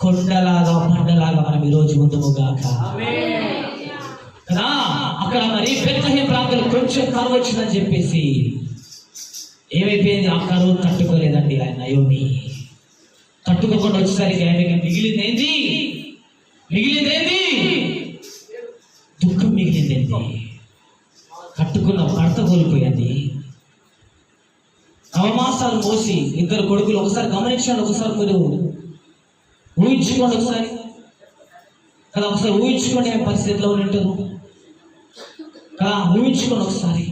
కొండలాగా పండలాగా మనం ఈరోజు ఉందముగాక. కదా అక్కడ మరి బెత్లెహేము ప్రాంతంలో కొంచెం కరువు వచ్చిందని చెప్పేసి ఏమైపోయింది, ఆ కరువు తట్టుకోలేదండి. ఆయన నయోమి తట్టుకోకుండా వచ్చేసరికి ఆమెకి మిగిలిందేంటి? దుఃఖం మిగిలిందేంటి? కట్టుకున్న భర్త కోల్పోయింది. నవమాసాలు మోసి ఇద్దరు కొడుకులు. ఒకసారి గమనించండి, ఒకసారి మీరు ఊహించుకోండి, ఒకసారి కదా, ఒకసారి ఊహించుకోండి ఆమె పరిస్థితిలో ఉంటారు కదా, ఊహించుకోండి ఒకసారి.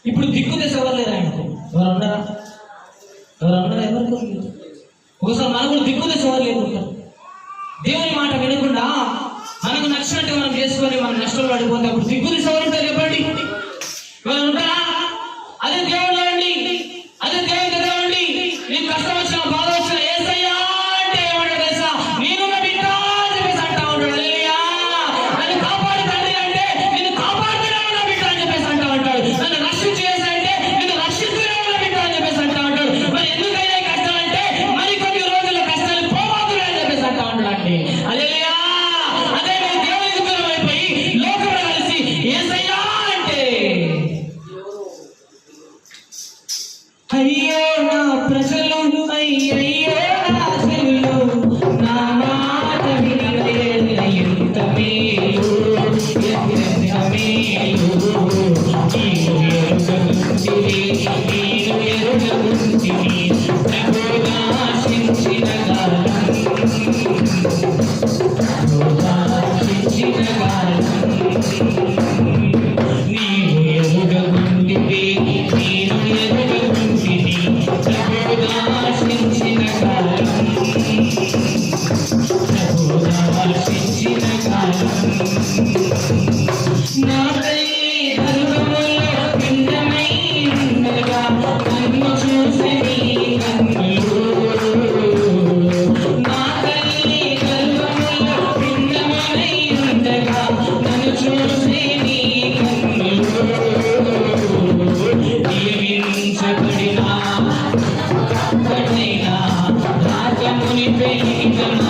ఇప్పుడు దిక్కు దశ ఎవరు లేరు ఆయనకు. ఎవరు ఉన్నారా? ఎవరు లేదు. ఒకసారి మనకు కూడా దిక్కు దశ ఎవరు లేకుంటారు. దేవుని మాట వినకుండా మనకు నచ్చినట్టు మనం చేసుకొని మనం నష్టం పడిపోతే అప్పుడు దిక్కు దశ ఎవరు ఉంటారు చెప్పండి? ఎవరు ఉంటారా? అదే దేవుడు అండి, అదే దేవుడి దగ్గర ఉండి నీకు కష్టం వచ్చిన బాధ వచ్చిన యేసయ్యా అంటే ఏమంటాడు తెలుసా? నేను నా బిడ్డ అని చెప్పేసి అంటా ఉంటాడు. హల్లెలూయా. నన్ను కాపాడు తండ్రి అంటే నిన్ను కాపాడుతున్నావు నా బిడ్డ అని చెప్పేసి అంటా ఉంటాడు. నన్ను రక్షించు యేసు అంటే నిన్ను రక్షిస్తున్నావు నా బిడ్డ అని చెప్పేసి అంటా ఉంటాడు. మరి ఎందుకైనా కష్టం అంటే మరి కొన్ని రోజుల కష్టాలు పోవాలని అని చెప్పేసి అంటా ఉంటాడు అండి. హల్లెలూయా. అదే మీరు దేవునికి దూరం అయిపోయి లోకంలో కలిసి యేసయ్యా అంటే అయ్యో నా ప్రజలు, అయ్యో నా చెల్లు, నా మాట వినలే ఎంత మేలు, ఎంత మేలు. నేను ఎరుగకుంటిని, ప్రబోధాశించిన కాలం, ప్రబోధాశించిన కాలం. నీవు ఎరుగకుంటివి, నేను ఎరుగకుంటిని, ప్రబోధాశించిన కాలం, ప్రబోధాశించిన కాలం. నా తల్లి గర్భములో పిండమై ఉండగా నన్ను చూసే నీ కన్నులు. నా తల్లి గర్భములో పిండమై ఉండగా నన్ను చూసే నీ కన్నులు. నియమించబడిన రాజముని పెళ్లికి ఏంటంట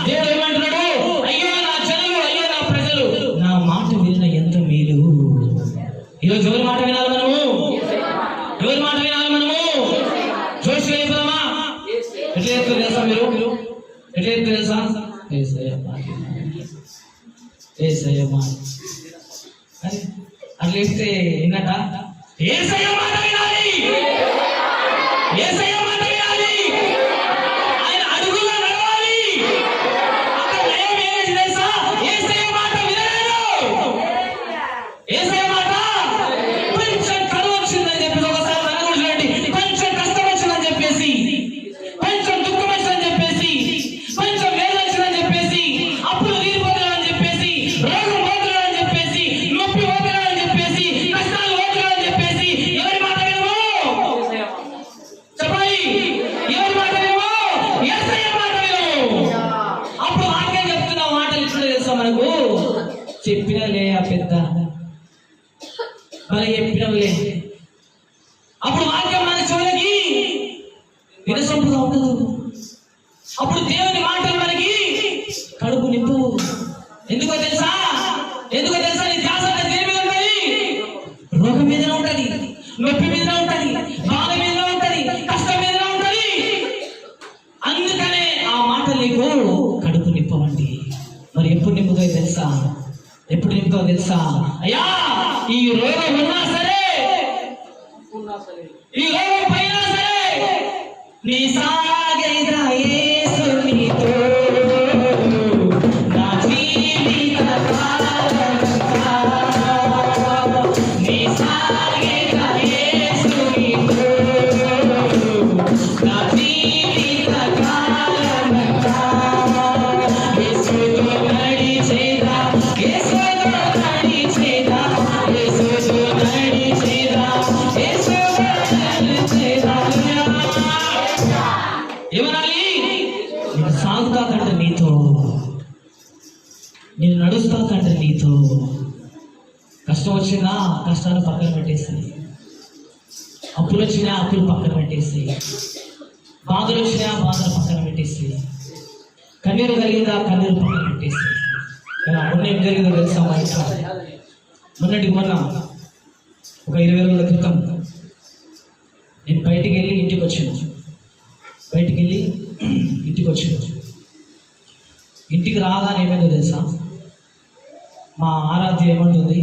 దేవుడు ఏమంటున్నాడు? అయ్యో నా జనులు, అయ్యో నా ప్రజలు, నా మాట విన్న ఎంత మేలు. ఈరోజు ఎవరి మాట వినాలి మనము? ఎవరి మాట వినాలి మనము? జోషి అయిపోదామా? ఎట్లా చెప్తారు తెలుసా? మీరు ఎట్లా చెప్తారు తెలుసా? అట్లా చెప్తే విన్నట యేసయ్య మాట వినాలి, యేసయ్య మాట వినాలి, ఆయన అడుగులో నడవాలి. అక్కడ ఏం తెలుసా? యేసయ్య మాట వినలేదు. యేసయ్య మాట కొంచెం కరువు వచ్చిందని చెప్పేసి ఒకసారి మనకు చూడండి, కొంచెం కష్టం వచ్చిందని చెప్పేసి, కొంచెం దుఃఖం వచ్చిందని చెప్పేసి, కొంచెం వేదన వచ్చిందని చెప్పేసి, అప్పులు తీరిపోతున్నాయని చెప్పేసి, రోగం పోతున్నాయని చెప్పేసి, నొప్పి పోతున్నాయని చెప్పేసి, కష్టాలు పోతున్నాయని చెప్పేసి ఎవరి మాట వినము? చెప్పాలి, ఎవరి మాట వినము? యేసయ్య మాట వినము. అప్పుడు వాక్యం చెప్తున్న మాటలు ఇట్లా తెలుసా మనకు? చెప్పినలే ఆ పెద్ద మరి చెప్పినలే. అప్పుడు వాక్యం మన చెవులకి వినసొంపుగా ఉండదు. అప్పుడు దేవుని మాటలు మనకి కడుపు నింపు. ఎందుకో తెలుసా? ఎందుకో తెలుసా? నీ ధ్యాస దేని మీద ఉంటది? రోగం మీదనే ఉంటది, నొప్పి మీదనే ఉంటది, బాధ మీదనే ఉంటది, కష్టం మీదనే ఉంటది. అందుకనే ఆ మాటలు నీకు కడుపు నింపవండి. మరి ఎప్పుడు నింపుతో తెలుసా? ఎప్పుడు నింపుతో తెలుసా? అయ్యా ఈ రోగం ఉన్నా సరే, ఈ రోగం పైన సరే, నీ సాగైదా యేసు నీతో నా జీవిత కాలమంతా. నీ సాగైదా యేసు నీతో నా జీవిత కాలమంతా. యేసుతో నడిచేదా, యేసుతో నడిచేదా, యేసుతో నడిచేదా, యేసుతో నడిచేదా. కష్టం వచ్చినా కష్టాన్ని పక్కన పెట్టేసి, అప్పులు వచ్చినా అప్పులు పక్కన పెట్టేసి, బాధలు వచ్చినా బాధలు పక్కన పెట్టేసి, కన్నీరు కలిగిందా కన్నీరు పక్కన పెట్టేసి, మొన్న ఏం జరిగిందో తెలుసా? మొన్నటికి మొన్న ఒక 20 రోజుల క్రితం నేను బయటికి వెళ్ళి ఇంటికి వచ్చాను. ఇంటికి రాగానే ఏమైందో తెలుసా? మా ఆరాధ్య ఏమంటుంది,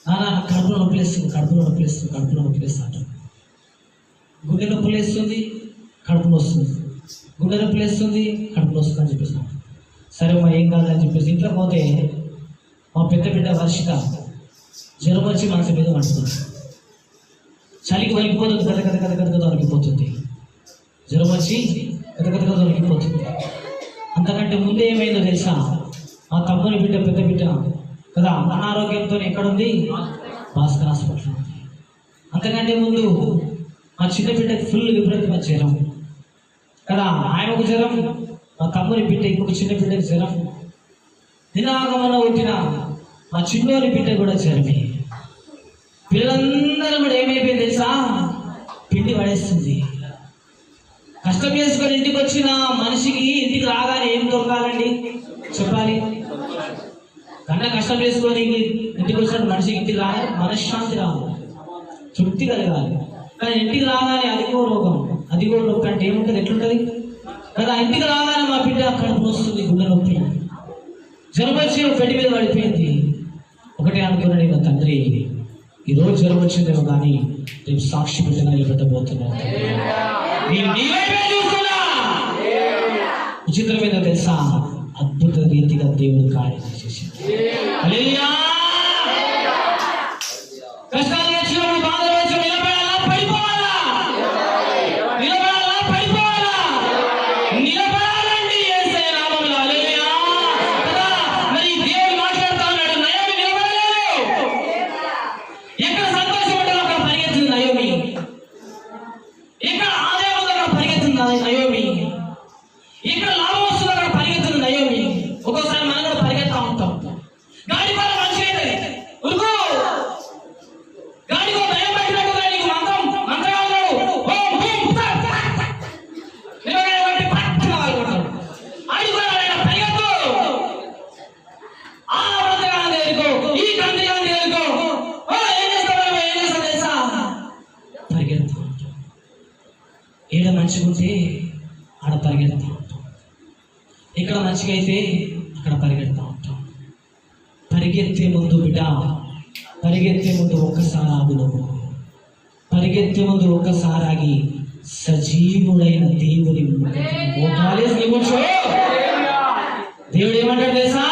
నాన్న కడుపులో నొప్పిలేస్తుంది అంట. గుండె నొప్పిలేస్తుంది, కడుపులో వస్తుంది, గుండె నొప్పిలేస్తుంది, కడుపులో వస్తుంది అని చెప్పేసి. సరే మా ఏం కాదని చెప్పేసి ఇంట్లో పోతే మా పెద్ద బిడ్డ వర్షిత జ్వరం వచ్చి మనసు మీద వండుతుంది. చలికి వణికిపోతుంది, గద వణికిపోతుంది. జ్వరం వచ్చి గద వణికిపోతుంది. అంతకంటే ముందే ఏమైందో తెలుసా? మా తమ్ముని బిడ్డ పెద్ద బిడ్డ కదా అనారోగ్యంతో ఎక్కడుంది? భాస్కర్ హాస్పిటల్ ఉంది. అంతకంటే ముందు మా చిన్న బిడ్డకి ఫుల్ విపరీతమైన జ్వరం కదా, ఆయనకు జ్వరం, మా తమ్ముని బిడ్డ ఇంకొక చిన్న బిడ్డకి జ్వరం, దినాగమన పుట్టిన మా చిన్నోని బిడ్డ కూడా జ్వరమే. పిల్లలందరూ కూడా ఏమైపోయింది తెలుసా? పిండి పడేస్తుంది. కష్టం చేసుకొని ఇంటికి వచ్చిన మనిషికి ఇంటికి రాగానే ఏం దొరకాలండి చెప్పాలి? కన్నా కష్టం చేసుకొని ఇంటికి వచ్చిన మనిషికి ఇంటికి రాగానే మనశ్శాంతి రావాలి, తృప్తి కలగాలి. కానీ ఇంటికి రాగానే అదిగో రోగం, అదిగో నొప్పి అంటే ఏముంటుంది? ఎట్లుంటుంది కదా? ఇంటికి రాగానే మా బిడ్డ అక్కడ పోస్తుంది, గుండె నొప్పి, జ్వరం వచ్చి పెట్టి మీద పడిపోయింది. ఒకటే అనుకున్నాడు, నా తండ్రి ఈరోజు జ్వరం వచ్చిందేమో కానీ రేపు సాక్షి బిడ్డగా నిలబెట్టబోతున్నాను. విచిత్రమైన తెలుసా? అద్భుత రీతిగా దేవుడు కార్యం చేసింది. కష్టాలు వచ్చినప్పుడు, బాధలు వచ్చినప్పుడు నిలబడాలా పడిపోవాలా? నిలబడాలండి యేసయ్య నామములో. హల్లెలూయా. కదా మరి దేవుడు మాట్లాడుతూ ఉన్నాడు, నయోమి నిలబడలేదు. ఎక్కడ సంతోషం ఉంటుందో అక్కడ పరిగెత్తుంది నయోమి, ఎక్కడ ఆదాయం ఉందో అక్కడ పరిగెత్తుంది నయోమి, ఎక్కడ లాభం వస్తుందో అక్కడ పరిగెత్తుంది నయోమి. ఒక్కోసారి మనం కూడా పరిగెత్తా ఉంటాం. గాడి కూడా మంచిగా అవుతుంది, ఉరుకు గాడికో భయం పెట్టినట్టుగా నీకు మంత్రగాడు పరిగెత్తు, ఆ మంత్రగాడు ఏరుకో, ఈ కంత్రిగాడు ఏరుకో, ఏం చేస్తా తెలుసా? పరిగెడతా ఉంటాం. ఏడ మంచిగా ఉంటే ఆడ పరిగెడతా ఉంటాం, ఇక్కడ మంచిగా అయితే అక్కడ పరిగెడతా ఉంటాం. పరిగెత్తే ముందు బిడ్డ, పరిగెత్తే ముందు ఒక్కసారి ఆగు. నువ్వు పరిగెత్తే ముందు ఒక్కసారి ఆగి సజీవుడైన దేవుని కూర్చో. దేవుడు ఏమంటాడు తెలుసా?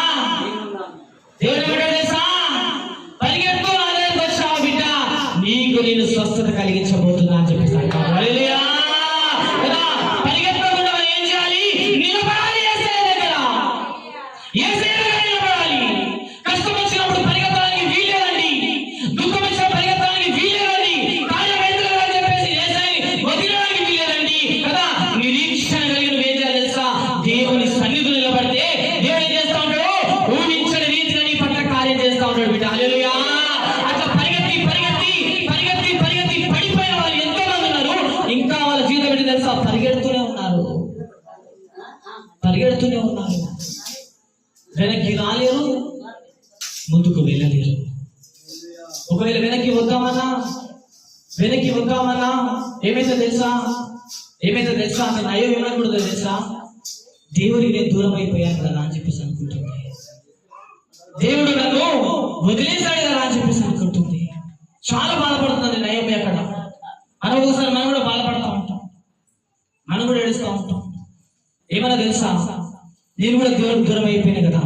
పరిగెత్తు, నా దగ్గరికి వచ్చావు బిడ్డ, నీకు నేను స్వస్థత కలిగించబోతున్నా అని చెప్పేసి. పరిగెత్తకుండా మనం ఏం చేయాలి? నిలబడాలి యేసయ్య దగ్గర, యేసయ్య దగ్గర నిలబడాలి. కష్టం వచ్చినప్పుడు పరిగెత్తడానికి వీలేదండి, దుఃఖం వచ్చిన పరిగెత్తడానికి వీలేదండి, కార్యమైందని చెప్పేసి యేసయ్యని వదిలేయడానికి వీలేదండి కదా. నిరీక్షణ కలిగిన ఏం చేయాలి తెలుసా? దేవుని సన్నిధిలో నిలబడితే దేవుడు ఏం చేస్తా ఉంటాడు? ఊహించని రీతిగా నీ పట్ల కార్యం చేస్తా ఉంటాడు బిడ్డ. హల్లెలూయా. అట్లా పరిగెత్తి పడిపోయిన వాళ్ళు ఎంతో మంది ఉన్నారు. ఇంకా వాళ్ళ జీవితం ఏంటి తెలుసా? పరిగెడుతూనే ఉన్నారు. వెనక్కి రాలేరు, ముందుకు వెళ్ళలేరు. ఒకవేళ వెనక్కి వద్దామన్నా ఏమైతే తెలుసా? అంటే అయ్యో ఏమనుకుంటుందో తెలుసా? దేవుడికి నేను దూరం అయిపోయాను కదా అని చెప్పేసి అనుకుంటుంది. దేవుడు నన్ను వదిలేశాడు కదా అని చెప్పేసి అనుకుంటుంది. చాలా బాధపడుతుంది నయోమి అక్కడ. ఒకసారి మనం కూడా బాధపడతా ఉంటాం, మనం కూడా ఏడుస్తూ ఉంటాం. ఏమన్నా తెలుసా? నేను కూడా దేవుడికి దూరం అయిపోయినా కదా,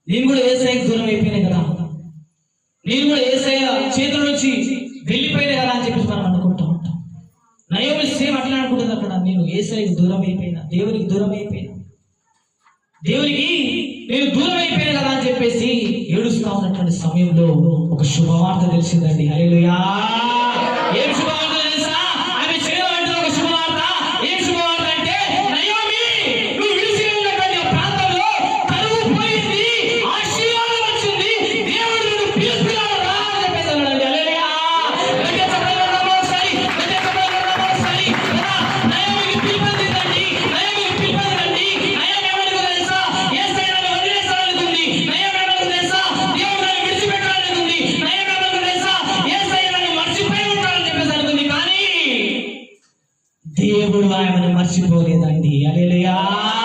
నేను కూడా యేసయ్యకి దూరం అయిపోయినా కదా, నేను కూడా యేసయ్య చేతుల నుంచి వెళ్ళిపోయినా కదా అని చెప్పేసి మనం అనుకుంటా ఉంటాం. నయోమి సేమ్ అట్లా అనుకుంటుంది అక్కడ. నేను యేసయ్యకి దూరం అయిపోయినా, దేవునికి దూరం అయిపోయినా, దేవునికి నేను దూరం అయిపోయినా కదా అని చెప్పేసి ఏడుస్తా ఉన్నటువంటి సమయంలో ఒక శుభవార్త తెలిసిందండి. హల్లెలూయా. ఏం శుభవార్త తెలుసా? ఆమె చేయడం ఒక శుభవార్త. ఏం శుభవార్త అంటే, నయోమి నువ్వు విడిచి వెళ్ళినటువంటి ప్రాంతంలో కరువు పోయింది, ఆశీర్వాదం వచ్చింది, మర్చిపోలేదండి. హల్లెలూయా.